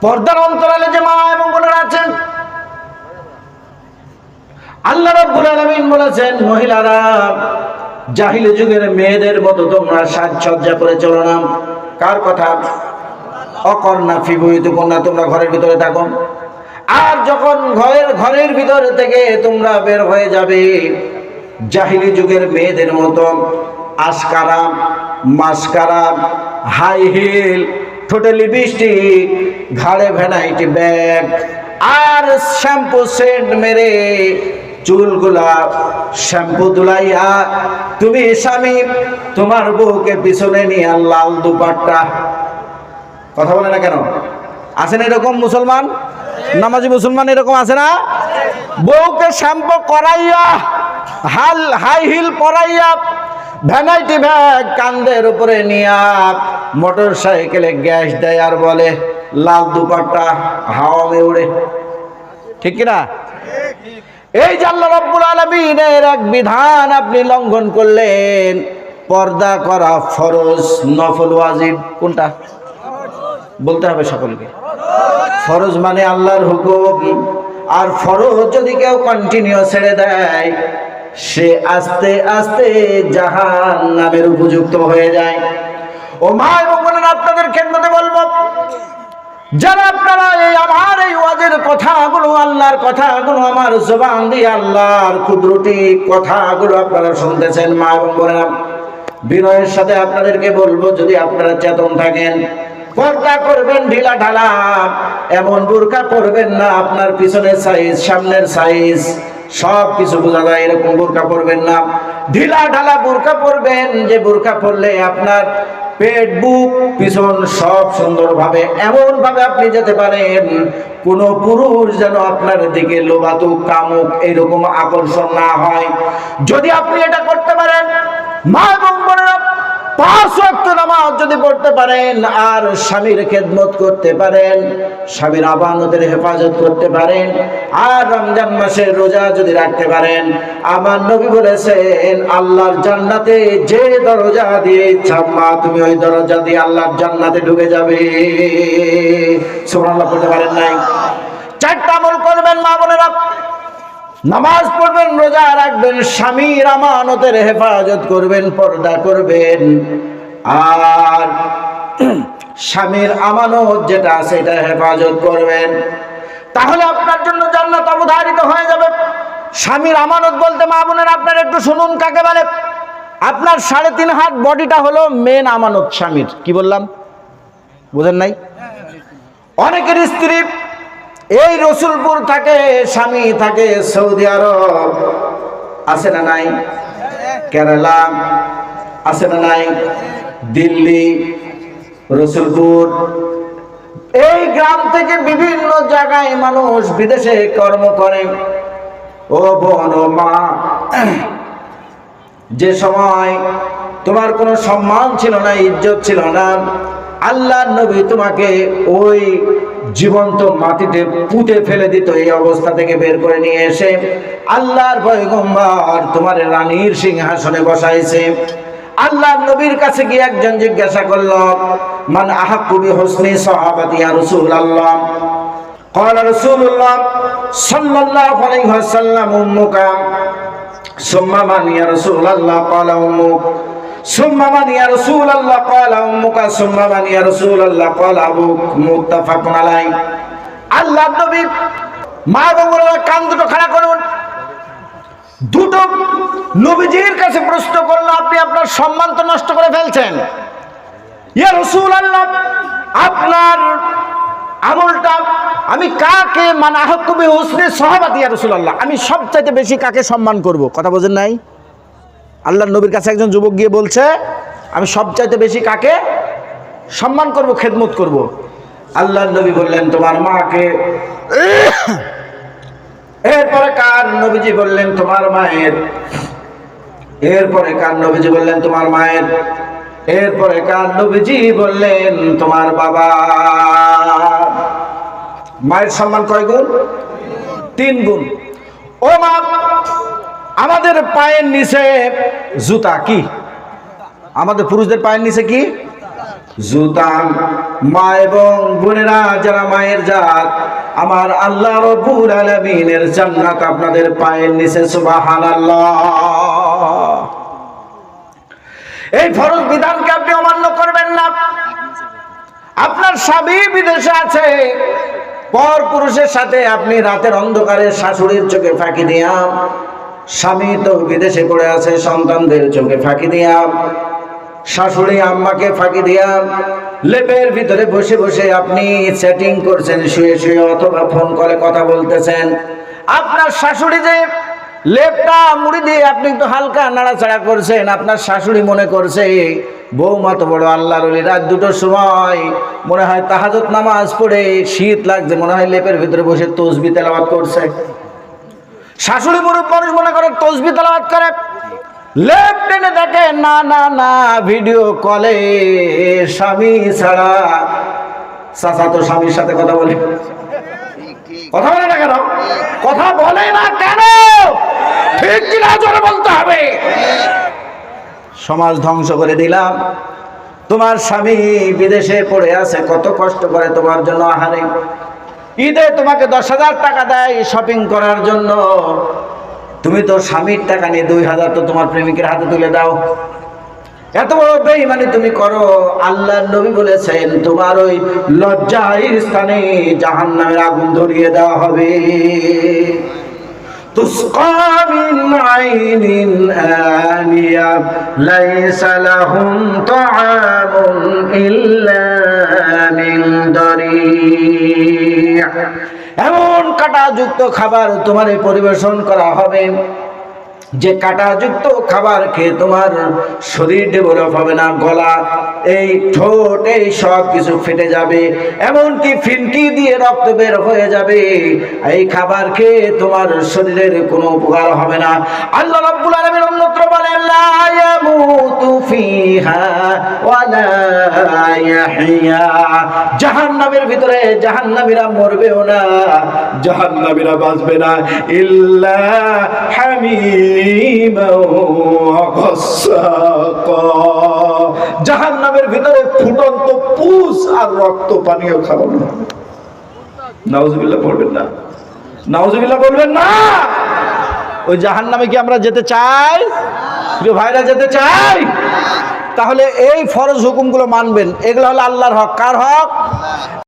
পর্দার অন্তরালে যে মা এবং বোনেরা আছেন, আল্লাহ রাব্বুল আলামিন বলেছেন, মহিলারা জাহিলি যুগের মেয়েদের মতো তোমরা সাজসজ্জা করে চলো না। কার কথা? অকর্ণা ফি বুয়ুতিকুন্না, তোমরা ঘরের ভিতরে থাকো। আর যখন ঘরের ভিতর থেকে তোমরা বের হয়ে যাবে, জাহিলি যুগের মেয়েদের মতো আশকারা, মাস্কারা, হাই হিল, ঠোঁটে লিপস্টিক, ঘাড়ে ভ্যানাইটি ব্যাগ আর শ্যাম্পু সেন্ট মেরে চুলগুলা শ্যাম্পু দুলাইয়া তুমি স্বামী তোমার বউকে পিছনে নিয়ে লাল দুপাট্টা, কথা বলে না কেন? আছে না এরকম মুসলমান, নামাজি মুসলমান এরকম আছে না? বউকে শ্যাম্পু করাইয়া, হাই হিল পরাইয়া, ভ্যানাইটি ব্যাগ কান্দের উপরে নিয়া মোটর সাইকেলে গ্যাস দেয় আর বলে লাল দুপাট্টা হাওয়া মে উড়ে, ঠিক কিনা? এই যে আল্লাহ রাব্বুল আলামিনের এক বিধান আপনি লঙ্ঘন করলেন। পর্দা করা ফরজ, নফল ওয়াজিব কোনটা বলতে হবে সকলকে? ফরজ মানে আল্লাহর হুকুম। আর ফরজ যদি কেউ কন্টিনিউ ছেড়ে দেয়, সে আস্তে আস্তে জাহান্নামের উপযুক্ত হয়ে যায়। ও মা এবং বোনেরা, আপনাদের খেদমতে বলবো, যারা আপনারা আমার এই ওয়াজের কথাগুলো, আল্লাহর কথাগুলো আমার জবান দিয়ে আল্লাহর কুদরতি কথাগুলো আপনারা শুনতেছেন, মা এবং বোনেরা, বিনয়ের সাথে আপনাদেরকে বলবো, যদি আপনারা চেতন থাকেন, পর্দা করবেন ঢিলা ঢালা, এমন বোরকা পরবেন না আপনার পিছনের সাইজ, সামনের সাইজ সব কিছু বোঝা যায়, এরকম বোরকা পরবেন না। ঢিলা ঢালা বোরকা পরবেন, যে বোরকা পরলে আপনার পেট, বুক, পিছন সব সুন্দরভাবে এমন ভাবে আপনি যেতে পারেন, কোন পুরুষ যেন আপনার দিকে লোভাতুক, কামুক এরকম আকর্ষণ না হয়। যদি আপনি এটা করতে পারেন, মা এবং বোনেরা, 5 ওয়াক্ত নামাজ যদি পড়তে পারেন, আর স্বামীর খেদমত করতে পারেন, স্বামীর আমানতের হেফাজত করতে পারেন, আর রমজান মাসের রোজা যদি রাখতে পারেন, আমার নবী বলেছেন, আল্লাহর জান্নাতে যে দরজা দিয়ে ইচ্ছা মা তুমি ওই দরজা দিয়ে আল্লাহর জান্নাতে ঢুকে যাবে। সুবহানাল্লাহ পড়তে পারেন নাই? 4টা আমল করবেন মা বোনেরা, নামাজ পড়বেন, রোজা রাখবেন, স্বামীর আমানতের হেফাজত করবেন, পর্দা করবেন, আর স্বামীর আমানত যেটা আছে এটা হেফাজত করবেন। তাহলে আপনার জন্য জান্নাত অবধারিত হয়ে যাবে। স্বামীর আমানত বলতে মা বোনেরা আপনারা একটু শুনুন কাকে বলে। আপনার 3.5 হাত বডিটা হলো মেন আমানত স্বামীর। কি বললাম বুঝেন নাই? অনেকের স্ত্রী এই রসুলপুর থাকে, স্বামী থাকে সৌদি আরব, আছে না নাই? কেরালা আছে না নাই? দিল্লি, রসুলপুর, এই গ্রাম থেকে বিভিন্ন জায়গায় মানুষ বিদেশে কর্ম করে। ও বোন, ও মা, যে সময় তোমার কোনো সম্মান ছিল না, ইজ্জত ছিল না, আল্লাহর নবী তোমাকে ওই জীবন্ত মাটিতে পুঁতে ফেলে দিত, এই অবস্থা থেকে বের করে নিয়ে এসে আল্লাহর পয়গম্বর তোমার রানীর সিংহাসনে বসাইছে। আল্লাহর নবীর কাছে গিয়ে একজন জিজ্ঞাসা করল, মান আহাক্কু বিহুসনি সাহাবাতি ইয়া রাসূলুল্লাহ? قال رسول الله صلى الله عليه وسلم أمك ثم من يا رسول الله؟ قال أمك ثم من يا رسول الله؟ قال أمك ثم من يا رسول الله؟ قال أبوك متفق عليه। আল্লাহর নবী, মা বোনেরা কান দুটো খাড়া করুন, দুটো নবীজির কাছে প্রশ্ন করলো, আপনি আপনার সম্মান তো নষ্ট করে ফেলছেন। ইয়া রাসূলুল্লাহ, আপনার আমলটা আমি কাকে, মান আহাক্কু বিহুসনি সাহাবাতি ইয়া রাসূলুল্লাহ, আমি সবচাইতে বেশি কাকে সম্মান করব? কথা বোঝেন নাই? আল্লাহর নবীর কাছে একজন যুবক গিয়ে বলছে, আমি সবচাইতে বেশি কাকে সম্মান করব, খেদমত করব? আল্লাহর নবী বললেন, তোমার মাকে। এরপরে কার? নবীজি বললেন, তোমার মায়ের। এরপরে কার? নবীজি বললেন, তোমার মায়ের। এরপরে কার? নবীজি বললেন, তোমার বাবা। মায়ের সম্মান কয় গুণ? 3 গুণ। ও মা, আমাদের পায়ের নিচে জুতা কি? আমাদের পুরুষদের পায়ের নিচে কি? জুতা। মা এবং বোনেরা যারা মায়ের জাত, আমার আল্লাহ রাব্বুল আলামিনের জান্নাত আপনাদের পায়ের নিচে, সুবহানাল্লাহ। এই ফরজ বিধানকে আপনি অমান্য করবেন না। আপনার স্বামী বিদেশে আছে, পর পুরুষের সাথে আপনি রাতের অন্ধকারে শাশুড়ির চোখে ফাঁকি দিয়া, স্বামী তো বিদেশে পড়ে আছে, সন্তানদের চোখে ফাঁকি দিয়া, শাশুড়ি আম্মাকে ফাঁকি দিয়া, লেপের ভিতরে বসে বসে আপনি চ্যাটিং করছেন শুয়ে শুয়ে, অথবা ফোন কলে কথা বলতেছেন। আপনার শাশুড়ি যে লেপটা মুড়ি দিয়ে আপনি একটু হালকা নাড়াচাড়া করছেন, আপনার শাশুড়ি মনে করছে বৌমা তো বড় আল্লাহর ওলি, রাত 2টোর সময় মনে হয় তাহাজ্জুদ নামাজ পড়ে শীত লাগছে, মনে হয় লেপের ভিতরে বসে তাসবিহ তেলাওয়াত করছে। শাশুড়ি মুরুব মানুষ মনে করে তাসবিহ তেলাওয়াত করে, লেপ টেনে দেখে না না না, ভিডিও কলে স্বামী ছাড়া চাচা তো স্বামীর সাথে কথা বলে। কথা বলে না কেন? কথা বলে না কেন? ঠিক কিনা জোরে বলতে হবে। সমাজ ধ্বংস করে দিলাম। তোমার স্বামী বিদেশে পড়ে আছে, কত কষ্ট করে তোমার জন্য, আহারে ঈদে তোমাকে 10,000 টাকা দেয় শপিং করার জন্য, তুমি তো স্বামীর টাকা নিয়ে 2,000 তো তোমার প্রেমিকের হাতে তুলে দাও। এত বড় বেঈমানি তুমি করো। আল্লাহর নবী বলেছেন তোমার ওই লজ্জার স্থানে জাহান্নামের আগুন ধরিয়ে দেওয়া হবে। তুসকা মিন আইনিন আনিয়া লাইসা লাহুম তাআমুন ইল্লা মিন দারি'। এমন কাঁটাযুক্ত খাবার তোমারে পরিবেশন করা হবে যে কাঁটাযুক্ত খাবার খেয়ে তোমার শরীর ডেভেলপ হবে না, গলা, এই ঠোঁট, এই সব কিছু ফেটে যাবে, এমনকি ফিনকি দিয়ে রক্ত বের হয়ে যাবে। এই খাবার খেয়ে তোমার শরীরের কোনো উপকার হবে না। আল্লাহ রাব্বুল আলামিন অন্যত্র বলেন লা ইয়ামুতু ফিহা ওয়া লা ইয়াহইয়া। জাহান্নামের ভিতরে জাহান্নামীরা মরবেও না, জাহান্নামীরা বাঁচবে না, ইল্লা জাহান্নামের ভিতরে ফুটন্ত পুষ আর রক্ত পানীয় খাওয়ানো। নাউজুবিল্লাহ বলবেন না, নাউজুবিল্লাহ বলবেন না। ওই জাহান্নামে কি আমরা যেতে চাই? প্রিয় ভাইরা, যেতে চাই? তাহলে এই ফরজ হুকুমগুলো মানবেন। এগুলো হলো আল্লাহর হক। কার হক?